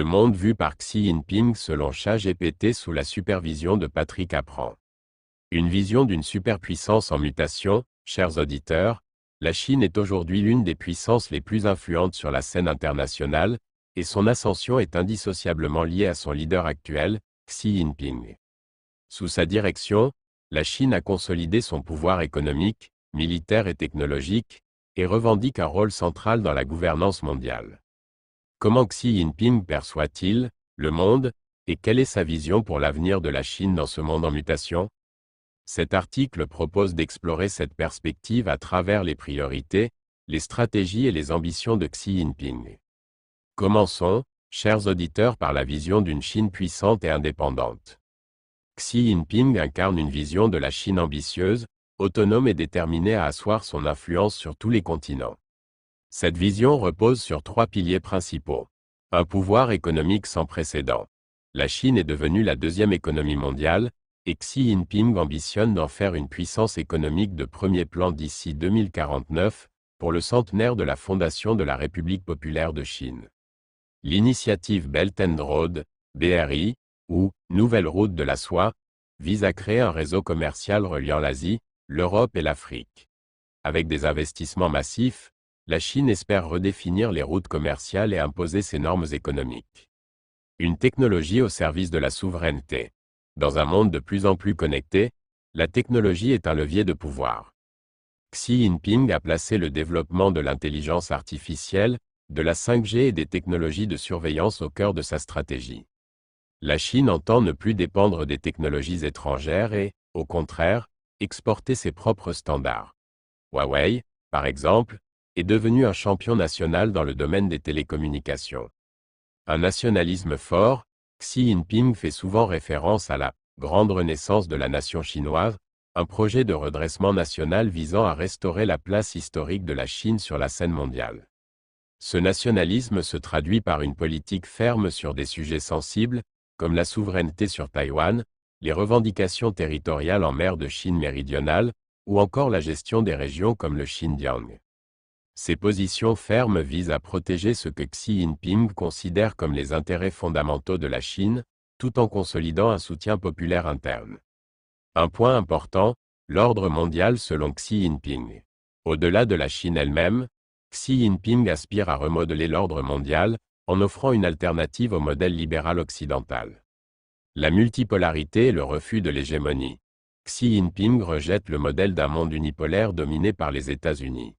Le monde vu par Xi Jinping selon ChatGPT sous la supervision de Patrick Apprend. Une vision d'une superpuissance en mutation, chers auditeurs, la Chine est aujourd'hui l'une des puissances les plus influentes sur la scène internationale, et son ascension est indissociablement liée à son leader actuel, Xi Jinping. Sous sa direction, la Chine a consolidé son pouvoir économique, militaire et technologique, et revendique un rôle central dans la gouvernance mondiale. Comment Xi Jinping perçoit-il le monde, et quelle est sa vision pour l'avenir de la Chine dans ce monde en mutation? Cet article propose d'explorer cette perspective à travers les priorités, les stratégies et les ambitions de Xi Jinping. Commençons, chers auditeurs, par la vision d'une Chine puissante et indépendante. Xi Jinping incarne une vision de la Chine ambitieuse, autonome et déterminée à asseoir son influence sur tous les continents. Cette vision repose sur trois piliers principaux. Un pouvoir économique sans précédent. La Chine est devenue la deuxième économie mondiale, et Xi Jinping ambitionne d'en faire une puissance économique de premier plan d'ici 2049, pour le centenaire de la fondation de la République populaire de Chine. L'initiative Belt and Road, BRI, ou Nouvelle route de la soie, vise à créer un réseau commercial reliant l'Asie, l'Europe et l'Afrique. Avec des investissements massifs, la Chine espère redéfinir les routes commerciales et imposer ses normes économiques. Une technologie au service de la souveraineté. Dans un monde de plus en plus connecté, la technologie est un levier de pouvoir. Xi Jinping a placé le développement de l'intelligence artificielle, de la 5G et des technologies de surveillance au cœur de sa stratégie. La Chine entend ne plus dépendre des technologies étrangères et, au contraire, exporter ses propres standards. Huawei, par exemple, est devenu un champion national dans le domaine des télécommunications. Un nationalisme fort, Xi Jinping fait souvent référence à la « grande renaissance de la nation chinoise », un projet de redressement national visant à restaurer la place historique de la Chine sur la scène mondiale. Ce nationalisme se traduit par une politique ferme sur des sujets sensibles, comme la souveraineté sur Taïwan, les revendications territoriales en mer de Chine méridionale, ou encore la gestion des régions comme le Xinjiang. Ces positions fermes visent à protéger ce que Xi Jinping considère comme les intérêts fondamentaux de la Chine, tout en consolidant un soutien populaire interne. Un point important, l'ordre mondial selon Xi Jinping. Au-delà de la Chine elle-même, Xi Jinping aspire à remodeler l'ordre mondial, en offrant une alternative au modèle libéral occidental. La multipolarité et le refus de l'hégémonie. Xi Jinping rejette le modèle d'un monde unipolaire dominé par les États-Unis.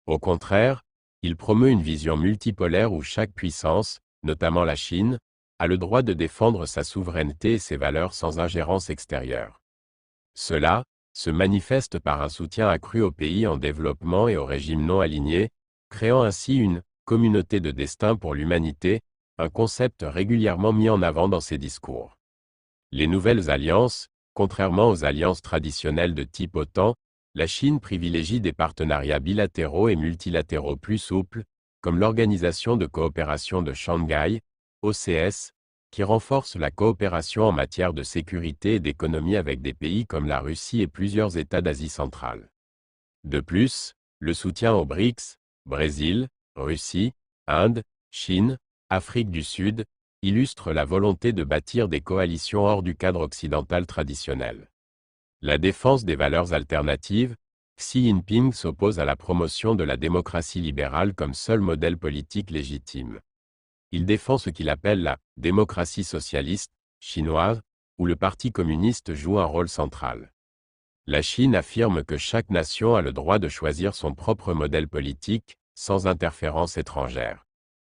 Au contraire, il promeut une vision multipolaire où chaque puissance, notamment la Chine, a le droit de défendre sa souveraineté et ses valeurs sans ingérence extérieure. Cela se manifeste par un soutien accru aux pays en développement et aux régimes non alignés, créant ainsi une « communauté de destin pour l'humanité », un concept régulièrement mis en avant dans ses discours. Les nouvelles alliances, contrairement aux alliances traditionnelles de type OTAN, la Chine privilégie des partenariats bilatéraux et multilatéraux plus souples, comme l'Organisation de coopération de Shanghai, OCS, qui renforce la coopération en matière de sécurité et d'économie avec des pays comme la Russie et plusieurs États d'Asie centrale. De plus, le soutien aux BRICS, Brésil, Russie, Inde, Chine, Afrique du Sud, illustre la volonté de bâtir des coalitions hors du cadre occidental traditionnel. La défense des valeurs alternatives, Xi Jinping s'oppose à la promotion de la démocratie libérale comme seul modèle politique légitime. Il défend ce qu'il appelle la « démocratie socialiste » chinoise, où le Parti communiste joue un rôle central. La Chine affirme que chaque nation a le droit de choisir son propre modèle politique, sans interférence étrangère.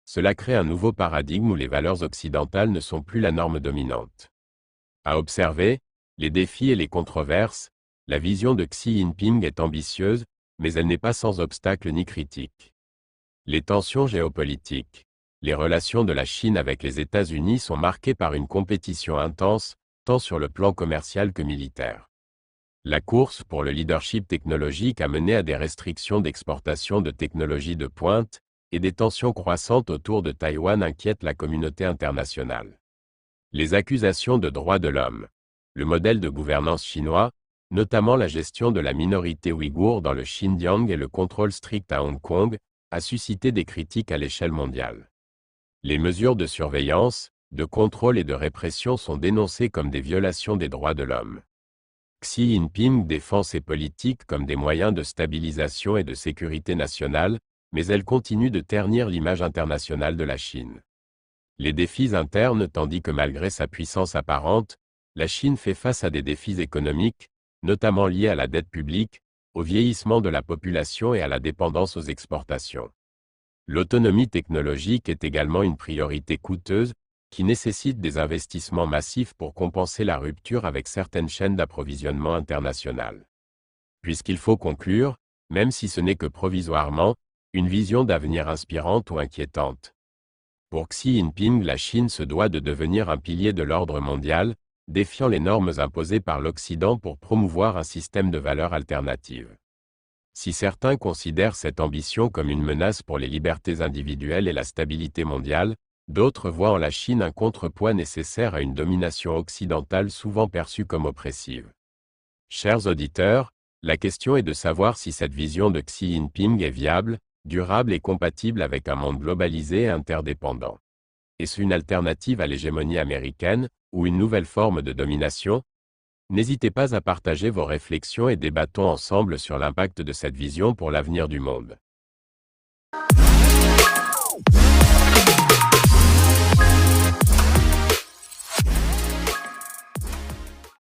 Cela crée un nouveau paradigme où les valeurs occidentales ne sont plus la norme dominante. À observer, les défis et les controverses, la vision de Xi Jinping est ambitieuse, mais elle n'est pas sans obstacles ni critiques. Les tensions géopolitiques. Les relations de la Chine avec les États-Unis sont marquées par une compétition intense, tant sur le plan commercial que militaire. La course pour le leadership technologique a mené à des restrictions d'exportation de technologies de pointe, et des tensions croissantes autour de Taïwan inquiètent la communauté internationale. Les accusations de droits de l'homme. Le modèle de gouvernance chinois, notamment la gestion de la minorité ouïghour dans le Xinjiang et le contrôle strict à Hong Kong, a suscité des critiques à l'échelle mondiale. Les mesures de surveillance, de contrôle et de répression sont dénoncées comme des violations des droits de l'homme. Xi Jinping défend ces politiques comme des moyens de stabilisation et de sécurité nationale, mais elles continuent de ternir l'image internationale de la Chine. Les défis internes tandis que malgré sa puissance apparente, la Chine fait face à des défis économiques, notamment liés à la dette publique, au vieillissement de la population et à la dépendance aux exportations. L'autonomie technologique est également une priorité coûteuse, qui nécessite des investissements massifs pour compenser la rupture avec certaines chaînes d'approvisionnement internationales. Puisqu'il faut conclure, même si ce n'est que provisoirement, une vision d'avenir inspirante ou inquiétante. Pour Xi Jinping, la Chine se doit de devenir un pilier de l'ordre mondial, défiant les normes imposées par l'Occident pour promouvoir un système de valeurs alternatives. Si certains considèrent cette ambition comme une menace pour les libertés individuelles et la stabilité mondiale, d'autres voient en la Chine un contrepoids nécessaire à une domination occidentale souvent perçue comme oppressive. Chers auditeurs, la question est de savoir si cette vision de Xi Jinping est viable, durable et compatible avec un monde globalisé et interdépendant. Est-ce une alternative à l'hégémonie américaine, ou une nouvelle forme de domination? N'hésitez pas à partager vos réflexions et débattons ensemble sur l'impact de cette vision pour l'avenir du monde.